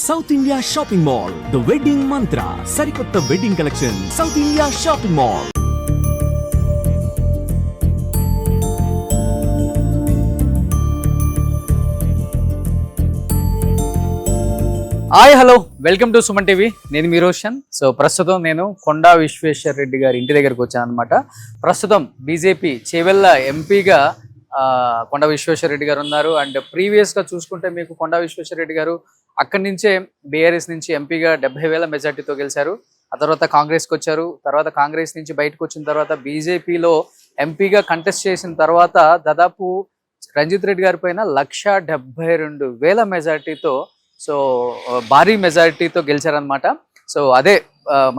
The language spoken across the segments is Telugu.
South India shopping mall, the wedding మంత్ర, సరికొత్త wedding collection, south India shopping mall. Hi hello, welcome to Suman TV. నేను మీ రోషన్. సో ప్రస్తుతం నేను కొండా విశ్వేశ్వర రెడ్డి గారి ఇంటి దగ్గరకు వచ్చాను అనమాట. ప్రస్తుతం బీజేపీ చేవెళ్ళ ఎంపీగా కొండా విశ్వేశ్వర రెడ్డి గారు ఉన్నారు. అండ్ ప్రీవియస్గా చూసుకుంటే మీకు కొండా విశ్వేశ్వర రెడ్డి గారు అక్కడి నుంచే బీఆర్ఎస్ నుంచి ఎంపీగా 70,000 మెజార్టీతో గెలిచారు. ఆ తర్వాత కాంగ్రెస్కి వచ్చారు. తర్వాత కాంగ్రెస్ నుంచి బయటకు వచ్చిన తర్వాత బీజేపీలో ఎంపీగా కంటెస్ట్ చేసిన తర్వాత దాదాపు రంజిత్ రెడ్డి గారి పైన 1,72,000 మెజార్టీతో, సో భారీ మెజారిటీతో గెలిచారనమాట. సో అదే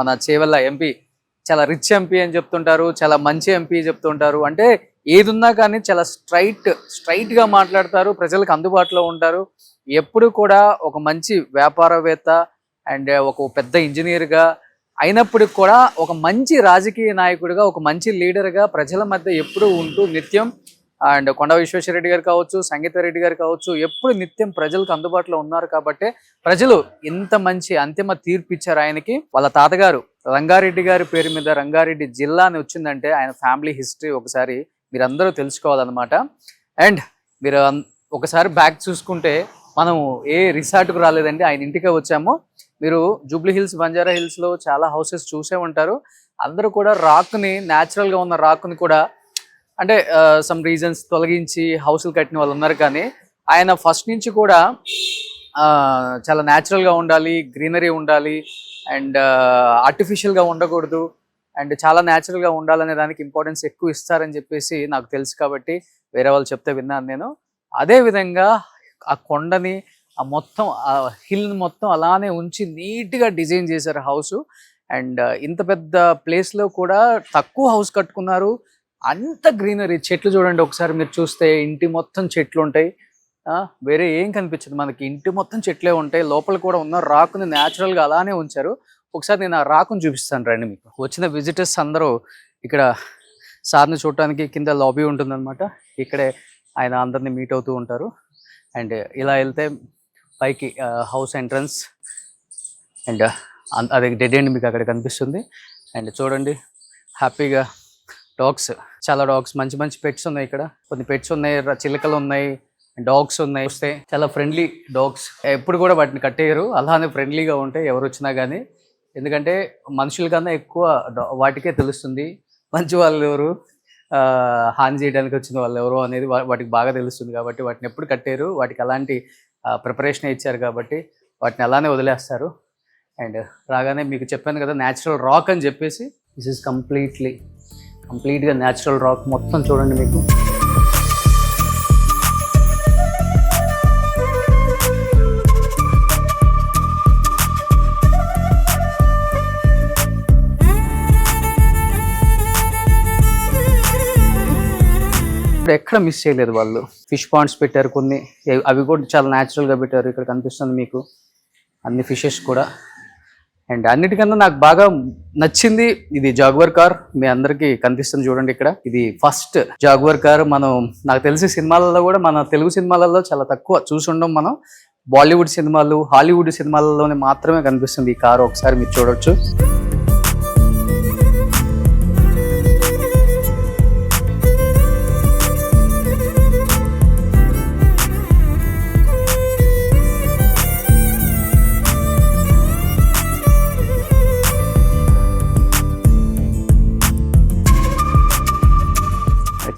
మన చేవెళ్ళ ఎంపీ. చాలా రిచ్ ఎంపీ అని చెప్తుంటారు, చాలా మంచి ఎంపీ చెప్తుంటారు. అంటే ఏది ఉన్నా కానీ చాలా స్ట్రైట్గా మాట్లాడతారు, ప్రజలకు అందుబాటులో ఉంటారు. ఎప్పుడు కూడా ఒక మంచి వ్యాపారవేత్త అండ్ ఒక పెద్ద ఇంజనీర్గా అయినప్పటికి కూడా ఒక మంచి రాజకీయ నాయకుడిగా, ఒక మంచి లీడర్గా ప్రజల మధ్య ఎప్పుడూ ఉంటూ నిత్యం, అండ్ కొండా విశ్వేశ్వర రెడ్డి గారు కావచ్చు, సంగీత రెడ్డి గారు కావచ్చు, ఎప్పుడు నిత్యం ప్రజలకు అందుబాటులో ఉన్నారు. కాబట్టి ప్రజలు ఇంత మంచి అంతిమ తీర్పు ఇచ్చారు ఆయనకి. వాళ్ళ తాతగారు రంగారెడ్డి గారి పేరు మీద రంగారెడ్డి జిల్లా అని వచ్చిందంటే ఆయన ఫ్యామిలీ హిస్టరీ ఒకసారి మీరందరూ తెలుసుకోవాలన్నమాట. అండ్ మీరు ఒకసారి బ్యాక్ చూసుకుంటే మనం ఏ రిసార్ట్కు రాలేదండి, ఆయన ఇంటికే వచ్చాము. మీరు జూబ్లీ హిల్స్, బంజారా హిల్స్లో చాలా హౌసెస్ చూసే ఉంటారు. అందరూ కూడా రాక్ని, న్యాచురల్గా ఉన్న రాక్ని కూడా అంటే సమ్ రీజన్స్ తొలగించి హౌస్లు కట్టిన వాళ్ళు ఉన్నారు. కానీ ఆయన ఫస్ట్ నుంచి కూడా చాలా న్యాచురల్గా ఉండాలి, గ్రీనరీ ఉండాలి, అండ్ ఆర్టిఫిషియల్గా ఉండకూడదు, అండ్ చాలా న్యాచురల్గా ఉండాలనే దానికి ఇంపార్టెన్స్ ఎక్కువ ఇస్తారని చెప్పేసి నాకు తెలుసు. కాబట్టి వేరే వాళ్ళు చెప్తే విన్నాను నేను. అదేవిధంగా ఆ కొండని, ఆ మొత్తం ఆ హిల్ మొత్తం అలానే ఉంచి నీట్గా డిజైన్ చేశారు హౌస్. అండ్ ఇంత పెద్ద ప్లేస్లో కూడా తక్కువ హౌస్ కట్టుకున్నారు. అంత గ్రీనరీ, చెట్లు చూడండి ఒకసారి మీరు చూస్తే, ఇంటి మొత్తం చెట్లు ఉంటాయి. వేరే ఏం కనిపించదు మనకి, ఇంటి మొత్తం చెట్లే ఉంటాయి. లోపల కూడా ఉన్న రాకుని న్యాచురల్గా అలానే ఉంచారు. ఒకసారి నేను ఆ రాకుని చూపిస్తాను రండి. మీకు వచ్చిన విజిటర్స్ అందరూ ఇక్కడ సార్ని చూడటానికి కింద లాబీ ఉంటుందన్నమాట. ఇక్కడే ఆయన అందరినీ మీట్ అవుతూ ఉంటారు. అండ్ ఇలా వెళ్తే పైకి హౌస్ ఎంట్రన్స్, అండ్ అది డెడ్ ఎండ్ మీకు అక్కడ కనిపిస్తుంది. అండ్ చూడండి హ్యాపీగా డాగ్స్, చాలా డాగ్స్, మంచి మంచి పెట్స్ ఉన్నాయి. ఇక్కడ కొన్ని పెట్స్ ఉన్నాయి, చిలకలు ఉన్నాయి, డాగ్స్ ఉన్నాయి. వస్తే చాలా ఫ్రెండ్లీ డాగ్స్. ఎప్పుడు కూడా వాటిని కట్టేయరు, అలానే ఫ్రెండ్లీగా ఉంటాయి ఎవరు వచ్చినా కానీ. ఎందుకంటే మనుషుల కన్నా ఎక్కువ వాటికే తెలుస్తుంది మంచి వాళ్ళు ఎవరు, హాని చేయడానికి వచ్చిన వాళ్ళు ఎవరు అనేది వాటికి బాగా తెలుస్తుంది. కాబట్టి వాటిని ఎప్పుడు కట్టేయరు, వాటికి అలాంటి ప్రిపరేషన్ ఇచ్చారు కాబట్టి వాటిని అలానే వదిలేస్తారు. అండ్ రాగానే మీకు చెప్పాను కదా న్యాచురల్ రాక్ అని చెప్పేసి, దిస్ ఈజ్ కంప్లీట్గా న్యాచురల్ రాక్ మొత్తం చూడండి మీకు. ఎక్కడ మిస్ చేయలేదు వాళ్ళు. ఫిష్ పాండ్స్ పెట్టారు కొన్ని, అవి కూడా చాలా న్యాచురల్గా పెట్టారు. ఇక్కడ కనిపిస్తుంది మీకు అన్ని ఫిషెస్ కూడా. అండ్ అన్నిటికన్నా నాకు బాగా నచ్చింది ఇది జాగ్వర్ కార్. మీ అందరికీ కనిపిస్తుంది చూడండి ఇక్కడ. ఇది ఫస్ట్ జాగ్వర్ కార్. నాకు తెలిసి సినిమాలలో కూడా, మన తెలుగు సినిమాలలో చాలా తక్కువ చూసి ఉండం మనం. బాలీవుడ్ సినిమాలు, హాలీవుడ్ సినిమాలలోనే మాత్రమే కనిపిస్తుంది ఈ కారు. ఒకసారి మీరు చూడొచ్చు.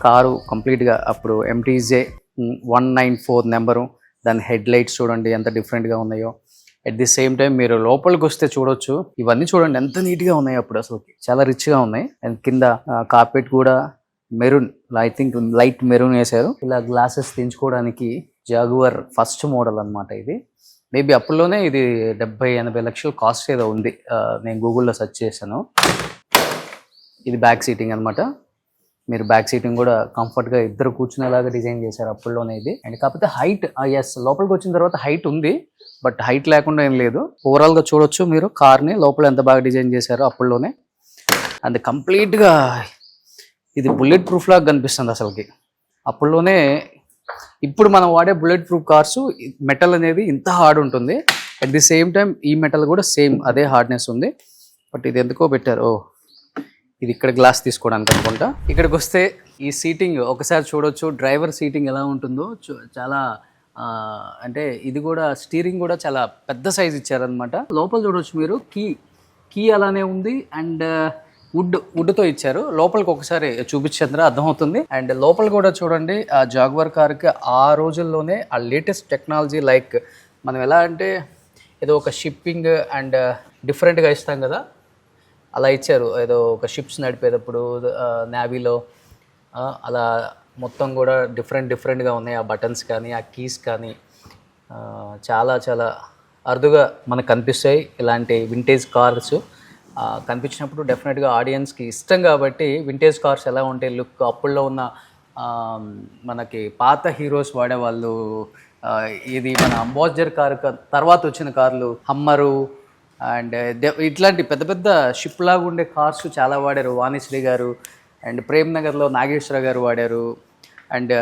కారు కంప్లీట్గా అప్పుడు MTJ 194 నెంబరు. దాని హెడ్ లైట్స్ చూడండి ఎంత డిఫరెంట్గా ఉన్నాయో. అట్ ది సేమ్ టైం మీరు లోపలికి వస్తే చూడొచ్చు, ఇవన్నీ చూడండి ఎంత నీట్గా ఉన్నాయి. అప్పుడు అసలు చాలా రిచ్గా ఉన్నాయి. అండ్ కింద కార్పెట్ కూడా maroon, I think light maroon వేశారు. ఇలా గ్లాసెస్ తెంచుకోవడానికి జాగువర్ ఫస్ట్ మోడల్ అనమాట ఇది. మేబీ అప్పుడులోనే ఇది 70-80 లక్షలు కాస్ట్ ఏదో ఉంది. నేను గూగుల్లో సెర్చ్ చేశాను. ఇది బ్యాక్ సీటింగ్ అనమాట. మీరు బ్యాక్ సీటింగ్ కూడా కంఫర్ట్గా ఇద్దరు కూర్చునేలాగా డిజైన్ చేశారు అప్పుడులోనే ఇది. అండ్ కాకపోతే హైట్, ఎస్ లోపలికి వచ్చిన తర్వాత హైట్ ఉంది, బట్ హైట్ లేకుండా ఏం లేదు. ఓవరాల్గా చూడొచ్చు మీరు కార్ని లోపల ఎంత బాగా డిజైన్ చేశారో అప్పుడులోనే. అండ్ కంప్లీట్గా ఇది బుల్లెట్ ప్రూఫ్ లాగా కనిపిస్తుంది అసలుకి. అప్పుడులోనే ఇప్పుడు మనం వాడే బుల్లెట్ ప్రూఫ్ కార్స్ మెటల్ అనేది ఇంత హార్డ్ ఉంటుంది. అట్ ది సేమ్ టైం ఈ మెటల్ కూడా సేమ్ అదే హార్డ్నెస్ ఉంది. బట్ ఇది ఎందుకో పెట్టారు. ఓ ఇది ఇక్కడ గ్లాస్ తీసుకోవడానికి అనుకుంటా. ఇక్కడికి వస్తే ఈ సీటింగ్ ఒకసారి చూడొచ్చు. డ్రైవర్ సీటింగ్ ఎలా ఉంటుందో చాలా అంటే ఇది కూడా స్టీరింగ్ కూడా చాలా పెద్ద సైజ్ ఇచ్చారనమాట. లోపల చూడొచ్చు మీరు, కీ అలానే ఉంది అండ్ వుడ్తో ఇచ్చారు. లోపలికి ఒకసారి చూపించేందుకు అర్థమవుతుంది. అండ్ లోపల కూడా చూడండి, ఆ జాగ్వర్ కార్కి ఆ రోజుల్లోనే ఆ లేటెస్ట్ టెక్నాలజీ, లైక్ మనం ఎలా అంటే ఏదో ఒక షిప్పింగ్ అండ్ డిఫరెంట్గా ఇస్తాం కదా, అలా ఇచ్చారు. ఏదో ఒక షిప్స్ నడిపేటప్పుడు నేవీలో అలా మొత్తం కూడా డిఫరెంట్గా ఉన్నాయి. ఆ బటన్స్ కానీ ఆ కీస్ కానీ చాలా చాలా అరుదుగా మనకు కనిపిస్తాయి. ఇలాంటి వింటేజ్ కార్స్ కనిపించినప్పుడు డెఫినెట్గా ఆడియన్స్కి ఇష్టం. కాబట్టి వింటేజ్ కార్స్ ఎలా ఉంటాయి లుక్, అప్పుల్లో ఉన్న మనకి పాత హీరోస్ వాడేవాళ్ళు, ఇది మన అంబాసిడర్ కార్ తర్వాత వచ్చిన కార్లు, హమ్మరు అండ్ ఇట్లాంటి పెద్ద పెద్ద షిప్ లాగా ఉండే కార్స్ చాలా వాడారు వాణిశ్రీ గారు. అండ్ ప్రేమ్ నగర్లో నాగేశ్వర గారు వాడారు. అండ్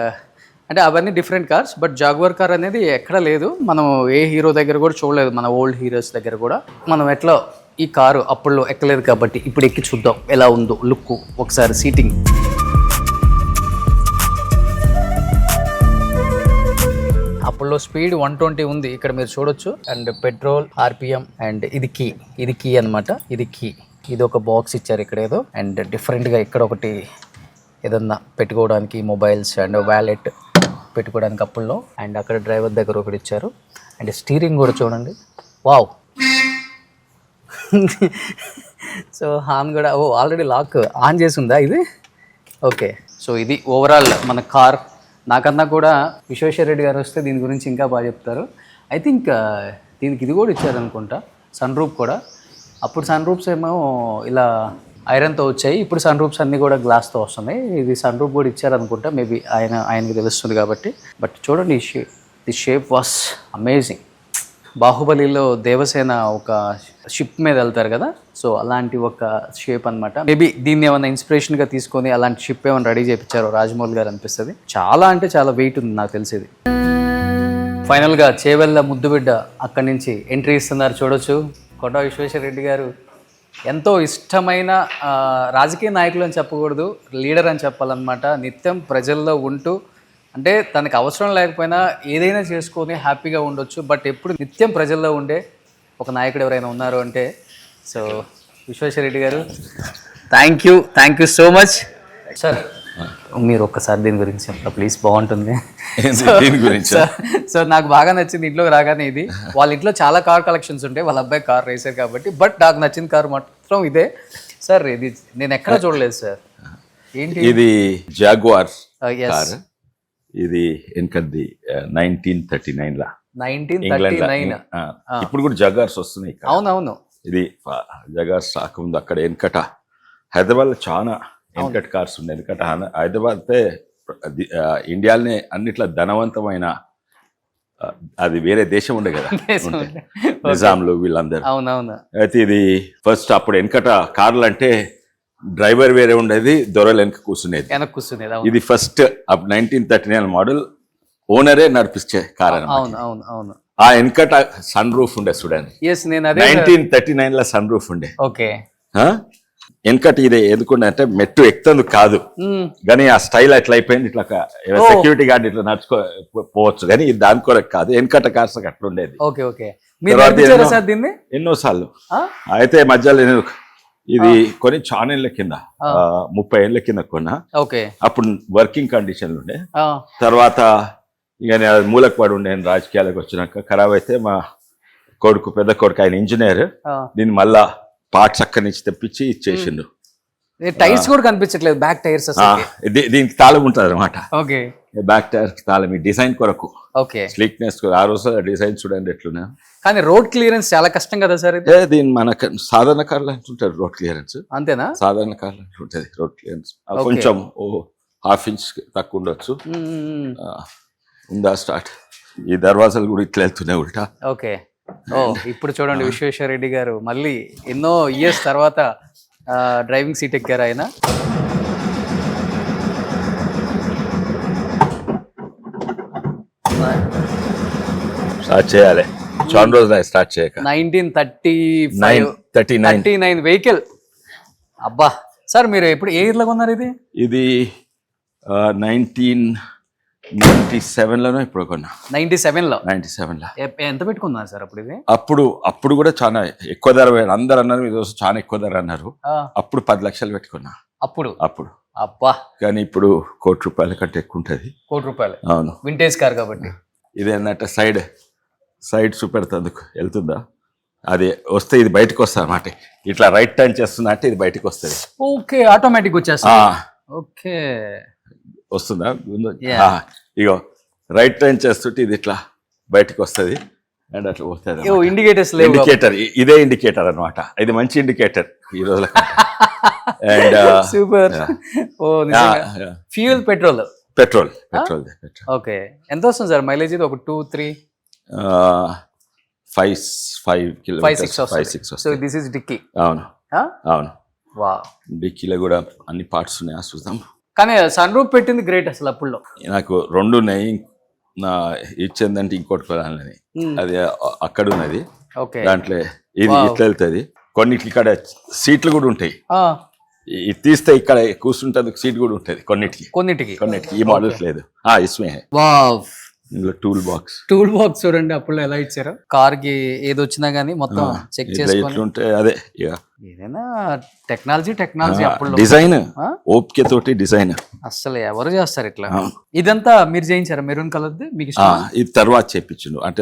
అంటే అవన్నీ different cars. But Jaguar car అనేది ఎక్కడ లేదు, మనం ఏ హీరో దగ్గర కూడా చూడలేదు. మన ఓల్డ్ హీరోస్ దగ్గర కూడా మనం ఎట్లా ఈ కారు అప్పుల్లో ఎక్కలేదు కాబట్టి ఇప్పుడు ఎక్కి చూద్దాం ఎలా ఉందో లుక్. ఒకసారి సీటింగ్ అప్పుల్లో స్పీడ్ 120 ఉంది ఇక్కడ మీరు చూడొచ్చు. అండ్ పెట్రోల్, ఆర్పిఎం అండ్ ఇది కీ అనమాట. ఇది ఒక బాక్స్ ఇచ్చారు ఇక్కడ ఏదో. అండ్ డిఫరెంట్గా ఇక్కడ ఒకటి ఏదన్నా పెట్టుకోవడానికి మొబైల్స్ అండ్ వ్యాలెట్ పెట్టుకోవడానికి అప్పుల్లో. అండ్ అక్కడ డ్రైవర్ దగ్గర ఒకటి ఇచ్చారు. అండ్ స్టీరింగ్ కూడా చూడండి, వావ్. సో హార్న్ కూడా ఆల్రెడీ లాక్ ఆన్ చేసి ఉందా ఇది? ఓకే. సో ఇది ఓవరాల్ మన కార్. నాకన్నా కూడా విశ్వేశ్వర రెడ్డి గారు వస్తే దీని గురించి ఇంకా బాగా చెప్తారు. ఐ థింక్ దీనికి ఇది కూడా ఇచ్చారనుకుంటా, సన్ రూఫ్ కూడా. అప్పుడు సన్ రూఫ్స్ ఏమో ఇలా ఐరన్తో వచ్చాయి, ఇప్పుడు సన్ రూఫ్స్ అన్నీ కూడా గ్లాస్తో వస్తున్నాయి. ఇది సన్ రూఫ్ కూడా ఇచ్చారనుకుంటా, మేబీ ఆయనకి తెలుస్తుంది కాబట్టి. బట్ చూడండి, ది షేప్ వాస్ అమేజింగ్. బాహుబలిలో దేవసేన ఒక షిప్ మీద వెళ్తారు కదా, సో అలాంటి ఒక షేప్ అనమాట. మేబీ దీన్ని ఏమైనా ఇన్స్పిరేషన్గా తీసుకొని అలాంటి షిప్ ఏమైనా రెడీ చేయించారో రాజమౌళి గారు అనిపిస్తుంది. చాలా అంటే చాలా వెయిట్ ఉంది నాకు తెలిసేది. ఫైనల్గా చేవెళ్ళ ముద్దుబిడ్డ అక్కడి నుంచి ఎంట్రీ ఇస్తున్నారు చూడొచ్చు. కొండా విశ్వేశ్వర రెడ్డి గారు ఎంతో ఇష్టమైన రాజకీయ నాయకులు అని చెప్పకూడదు, లీడర్ అని చెప్పాలన్నమాట. నిత్యం ప్రజల్లో ఉంటూ, అంటే తనకు అవసరం లేకపోయినా ఏదైనా చేసుకొని హ్యాపీగా ఉండొచ్చు, బట్ ఎప్పుడు నిత్యం ప్రజల్లో ఉండే ఒక నాయకుడు ఎవరైనా ఉన్నారు అంటే సో విశ్వేశ్వర రెడ్డి గారు. Thank you so much sir. మీరు ఒక్కసారి దీని గురించి చెప్తా ప్లీజ్, బాగుంటుంది. దీని గురించి సో నాకు బాగా నచ్చింది ఇంట్లోకి రాగానే. ఇది వాళ్ళ ఇంట్లో చాలా కార్ కలెక్షన్స్ ఉంటాయి, వాళ్ళ అబ్బాయి కార్ రేసర్ కాబట్టి, బట్ నాకు నచ్చిన కార్ మాత్రం ఇదే సార్. ఇది నేను ఎక్కడ చూడలేదు సార్. ఏంటి ఇది? Jaguar car. ఇది వెనకది 1939 లా, 1939. ఇప్పుడు కూడా జగార్స్ వస్తున్నాయి. అవునవును. ఇది జగార్స్ రాకముందు అక్కడ వెనకట హైదరాబాద్ లో చాలా వెనకట కార్స్ ఉండే. వెనకట హైదరాబాద్ ఇండియాలోనే అన్నిట్లో ధనవంతమైన, అది వేరే దేశం ఉండే కదా నిజాంలు వీళ్ళందరూ. అవునవును. అయితే ఇది ఫస్ట్ అప్పుడు వెనకట కార్లు అంటే డ్రైవర్ వేరే ఉండేది, దొరలు వెనక కూర్చునేది. ఇది ఫస్ట్ 1939 మోడల్, ఓనరే నడిపించే కార్. అవును. ఆ వెనకట సన్ రూఫ్ ఉండే చూడండి. 1939 లో సన్ రూఫ్ ఉండే. ఓకే. వెనకట ఇది ఎందుకుండే అంటే మెట్టు ఎక్కుతుంది కాదు, కానీ ఆ స్టైల్ అట్లా అయిపోయింది. ఇట్లా సెక్యూరిటీ గార్డ్ ఇట్లా నడుచుకోవచ్చు, కానీ ఇది దాని కొరకు కాదు. వెనకట కార్స్ అట్లా ఉండేది. ఎన్నోసార్లు. అయితే మధ్యలో నేను ఇది కొని చాలా ఏళ్ళ కింద, 30 ఏళ్ళ కింద కొన్నా. అప్పుడు వర్కింగ్ కండిషన్లు ఉండే. తర్వాత ఇక నేను మూలకు పడి ఉండే రాజకీయాలకు వచ్చినాక. ఖరాబ్ అయితే మా కొడుకు, పెద్ద కొడుకు, ఆయన ఇంజనీర్, దీన్ని మళ్ళా పార్ట్స్ అక్కడి నుంచి తెప్పించి ఇచ్చేసిండు. టైర్స్ కూడా కనిపించట్లేదు, బ్యాక్ టైర్స్. దీనికి తాళం ఉంటుంది అనమాట, బ్యాక్ టైర్ తాళం, ఈ డిజైన్ కొరకు, స్లీక్నెస్. ఆ రోజు డిజైన్ చూడండి ఎట్లున్నా. కానీ రోడ్ క్లియరెన్స్ చాలా కష్టం కదా సార్. దీని మన సాధారణ కార్లు అంటుంటారు రోడ్ క్లియరెన్స్. అంతేనా? సాధారణ కార్లు అంటుంటది రోడ్ క్లియరెన్స్. కొంచెం 1/2 ఇంచ్ తక్కువ ఉండొచ్చు. ఉందా స్టార్ట్? ఈ దర్వాజాలు కూడా ఇట్లా వెళ్తున్నాయి ఉల్టా. ఓకే. ఇప్పుడు చూడండి విశ్వేశ్వర రెడ్డి గారు మళ్ళీ ఎన్నో ఇయర్స్ తర్వాత డ్రైవింగ్ సీట్ ఎక్కారు ఆయన. స్టార్ట్ చేయాలి. చాలా రోజులు స్టార్ట్ చేయక 1935 39 39 వెహికల్. అబ్బా సార్ మీరు ఎప్పుడు ఏ ఇయర్లో కొన్నారు ఇది? ఇది 1997లోనో ఇప్పుడు కొన్నా. 97లో. 97లో ఎంత పెట్టుకున్నారు సార్ అప్పుడు ఇది? అప్పుడు కూడా చాలా ఎక్కువ ధర అందరు అన్నారు, ఇది చాలా ఎక్కువ ధర అన్నారు. అప్పుడు 10 లక్షలు పెట్టుకున్నా అప్పుడు. అబ్బా కానీ ఇప్పుడు ₹1,00,00,000 కంటే ఎక్కువ ఉంటుంది. ₹1,00,00,000. అవును, వింటేజ్ కార్ కాబట్టి. ఇదేంటంటే సైడ్ చూపెడుతుందుకు వెళ్తుందా, అది వస్తే ఇది బయటకు వస్తుంది అన్నమాట. ఇట్లా రైట్ టర్న్ చేస్తున్నా అంటే ఇది బయటకు వస్తుంది. ఓకే, ఆటోమేటిక్ వచ్చేస్తా. ఓకే, వస్తుందా? ఇగో రైట్ టర్న్ చేస్తుంటే ఇది ఇట్లా బయటకు వస్తుంది అండ్ అట్లా వస్తుంది. ఇండికేటర్ ఇదే ఇండికేటర్ అన్నమాట. ఇది మంచి ఇండికేటర్ ఈ రోజుల. And super. Fuel petrol. Okay, ఎంత వస్తుంది సార్ మైలేజ్? ఇది ఒక 2-3 5 కిలోమీటర్స్ 5-6 వస్తుంది. So this is dicky. అవును. వావ్, డిక్కీలో కూడా అన్ని పార్ట్స్ ఉన్నాయి, చూద్దాం. కానీ సన్ రూఫ్ పెట్టింది గ్రేట్ అసలు. అప్పుడులో నాకు 2 ఉన్నాయి. నా ఇచ్చిందంటే ఇంకోటి కొనాలని, అది అక్కడ ఉన్నది. దాంట్లో ఇది ఇట్లా వెళ్తుంది. కొన్నిటికి ఇక్కడ సీట్లు కూడా ఉంటాయి. ఇది తీస్తే ఇక్కడ కూర్చుంటందుకు సీట్ కూడా ఉంటుంది కొన్నిటికి. ఈ మోడల్స్ లేదు. ఇస్మే ఇందులో టూల్ బాక్స్ చూడండి అప్పుడు ఎలా ఇచ్చారు. కార్ కి ఏది వచ్చినా గానీ మొత్తం చెక్ చేసుకుంటే అదే ఏదైనా టెక్నాలజీ అప్పుడు డిజైన్ ఓపిక తోటి డిజైన్ అసలు ఎవరు చేస్తారు ఇట్లా. ఇదంతా మీరు చేయించారా మెరూన్ కలర్? మీకు ఇది తర్వాత చేపించిండు అంటే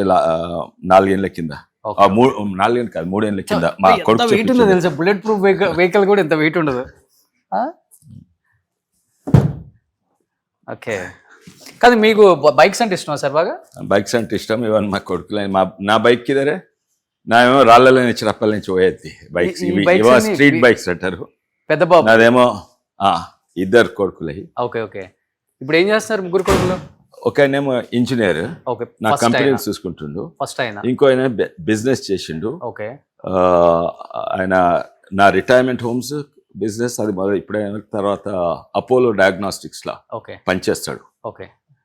4 ఏళ్ల కింద. 4 ఏళ్ళు కాదు, 3 ఏళ్ల కింద. మా కొడుకు వెయిట్ ఉండదు తెలుసా, బుల్లెట్ ప్రూఫ్ వెహికల్ కూడా ఇంత వెయిట్ ఉండదు. ఓకే, కానీ మీకు బైక్స్ అంటే ఇష్టమా సార్? బాగా బైక్స్ అంటే ఇష్టం. ఇవన్నీ మా కొడుకులే. నా బైక్ కిదరే నామేమో రాళ్ళలో నుంచి రప్పల నుంచి పోయేది బైక్స్. స్ట్రీట్ బైక్స్ అంటారు. పెద్ద బాబు నాదేమో 2 కొడుకులే. ఓకే. ఇప్పుడు ఏం చేస్తారు ముగ్గురు కొడుకులు? ఒక ఆయనేమో ఇంజనీర్, నా కంపెనీ చూసుకుంటుండు. ఇంకో ఆయన బిజినెస్ చేసిండు. ఆయన నా రిటైర్మెంట్ హోమ్స్ బిజినెస్ అది మొదలు ఇప్పుడే. తర్వాత అపోలో డయాగ్నోస్టిక్స్ లా పనిచేస్తాడు.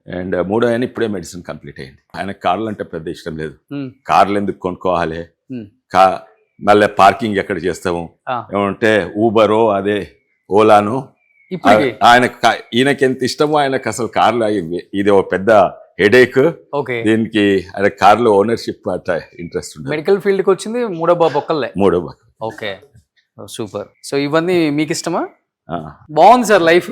అండ్ 3వ ఆయన ఇప్పుడే మెడిసిన్ కంప్లీట్ అయింది. ఆయన కార్లు అంటే పెద్ద ఇష్టం లేదు. కార్లు ఎందుకు కొనుక్కోవాలి, మళ్ళీ పార్కింగ్ ఎక్కడ చేస్తాము, ఏమంటే ఊబరో అదే ఓలాను. ఈయనకి ఎంత ఇష్టమో ఆయనకు అసలు కార్లు ఇది ఒక పెద్ద హెడేక్. దీనికి ఆయన కార్లో ఓనర్షిప్ అట్లా ఇంట్రెస్ట్ ఉంది. మెడికల్ ఫీల్డ్ కి వచ్చింది 3వ బాబు ఒక్కళ్ళే. Okay, super. సో ఇవన్నీ మీకు ఇష్టమా? బాగుంది సార్ లైఫ్.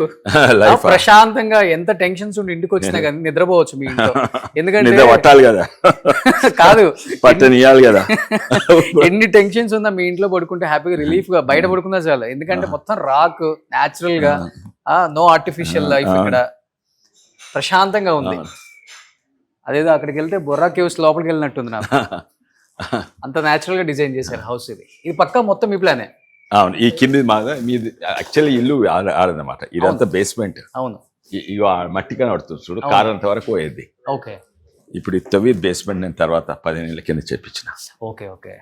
ప్రశాంతంగా ఎంత టెన్షన్స్ ఉండి ఇంటికి వచ్చినా కానీ నిద్రపోవచ్చు మీ ఇంట్లో. ఎందుకంటే పట్టాలి కదా, కాదు పట్టనియాలి కదా. ఎన్ని టెన్షన్స్ ఉందా మీ ఇంట్లో పడుకుంటే హ్యాపీగా రిలీఫ్ గా బయట పడుకున్నా చాలు. ఎందుకంటే మొత్తం రాక్ న్యాచురల్ గా, నో ఆర్టిఫిషియల్ లైఫ్. ఇక్కడ ప్రశాంతంగా ఉంది. అదేదో అక్కడికి వెళ్తే బొర్రా కేవ్స్ లోపలికి వెళ్ళినట్టుంది నాకు. అంత న్యాచురల్ గా డిజైన్ చేశారు హౌస్. ఇది పక్కా మొత్తం మీ ప్లానే? అవును. ఈ కింది మీది యాక్చువల్లీ ఇల్లు ఆడదన్నమాట. ఇదంతా బేస్మెంట్. అవును. ఇక మట్టిగా నడుతుంది చూడు, కార్ అంత వరకు పోయేది. ఓకే, ఇప్పుడు ఇత్తవి బేస్మెంట్ నేను తర్వాత 15 ఏళ్ల కింద చేపించిన. Okay,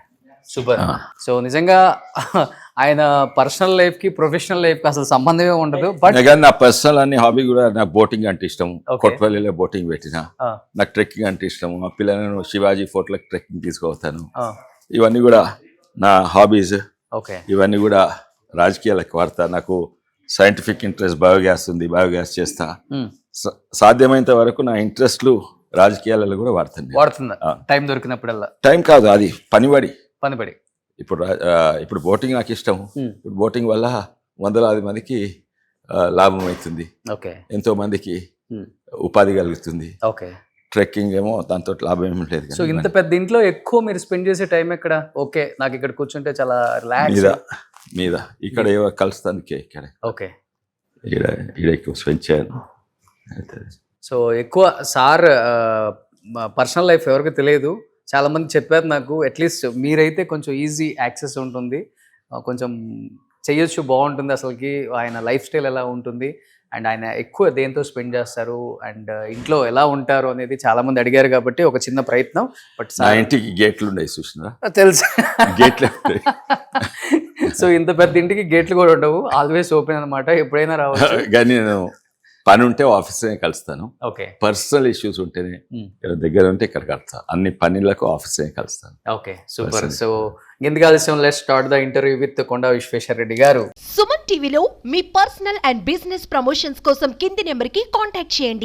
super. సో నిజంగా ఆయన పర్సనల్ లైఫ్ కి ప్రొఫెషనల్ లైఫ్ కి అసలు సంబంధమే ఉండదు. బట్ నా పర్సనల్ అన్ని హాబీ కూడా, నాకు బోటింగ్ అంటే ఇష్టం. కొట్పల్లిలో బోటింగ్ పెట్టిన. నాకు ట్రెక్కింగ్ అంటే ఇష్టం. మా పిల్లలను శివాజీ ఫోర్ట్లకు ట్రెక్కింగ్ తీసుకుపోతాను. ఇవన్నీ కూడా నా హాబీస్. ఇవన్నీ కూడా రాజకీయాలకు వాడతా. నాకు సైంటిఫిక్ ఇంట్రెస్ట్, బయోగ్యాస్ ఉంది, బయోగ్యాస్ చేస్తా. సాధ్యమైనంత వరకు నా ఇంట్రెస్ట్లు రాజకీయాలలో కూడా వాడుతున్నా. టైం దొరికినప్పుడల్లా. టైం కాదు, అది పనిబడి. ఇప్పుడు బోటింగ్ నాకు ఇష్టం. ఇప్పుడు బోటింగ్ వల్ల వందలాది మందికి లాభం అవుతుంది, ఎంతో మందికి ఉపాధి కలుగుతుంది. ట్రెక్కింగ్ ఏమో దాంతో లాభం ఏమి లేదు. సో ఇంత పెద్ద ఇంట్లో ఎక్కువ మీరు స్పెండ్ చేసే టైం ఎక్కడ? ఓకే, నాకు ఇక్కడ కూర్చుంటే చాలా రిలాక్స్ మీద ఇక్కడ కలుస్తానికి ఇక్కడే. ఓకే, ఇక్కడ ఎక్కువ స్పెండ్ చేయను. సో ఎక్కువ సార్ పర్సనల్ లైఫ్ ఎవరికి తెలియదు. చాలా మంది చెప్పారు నాకు. అట్లీస్ట్ మీరైతే కొంచెం ఈజీ యాక్సెస్ ఉంటుంది, కొంచెం చెయ్యొచ్చు, బాగుంటుంది. అసలుకి ఆయన లైఫ్ స్టైల్ ఎలా ఉంటుంది అండ్ ఆయన ఎక్కువ దేంతో స్పెండ్ చేస్తారు అండ్ ఇంట్లో ఎలా ఉంటారు అనేది చాలా మంది అడిగారు కాబట్టి ఒక చిన్న ప్రయత్నం. బట్ ఇంటికి గేట్లు ఉన్నాయి చూసినా, తెలుసు గేట్లు. సో ఇంత పెద్ద ఇంటికి గేట్లు కూడా ఉండవు, ఆల్వేస్ ఓపెన్ అనమాట, ఎప్పుడైనా రావచ్చు. కానీ నేను పని ఉంటే ఆఫీస్లోనే కలుస్తాను. ఓకే. పర్సనల్ ఇష్యూస్ ఉంటేనే దగ్గర ఉంటే ఇక్కడ కలుస్తాను. అన్ని పనులకు ఆఫీస్లోనే కలుస్తాను. Okay, super. సో ఎందుకు ఆలస్యం, let's start the interview with Konda Vishweshwar Reddy గారు. సుమన్ టీవీలో మీ పర్సనల్ అండ్ బిజినెస్ ప్రమోషన్స్ కోసం కింది నెంబర్కి కాంటాక్ట్ చేయండి.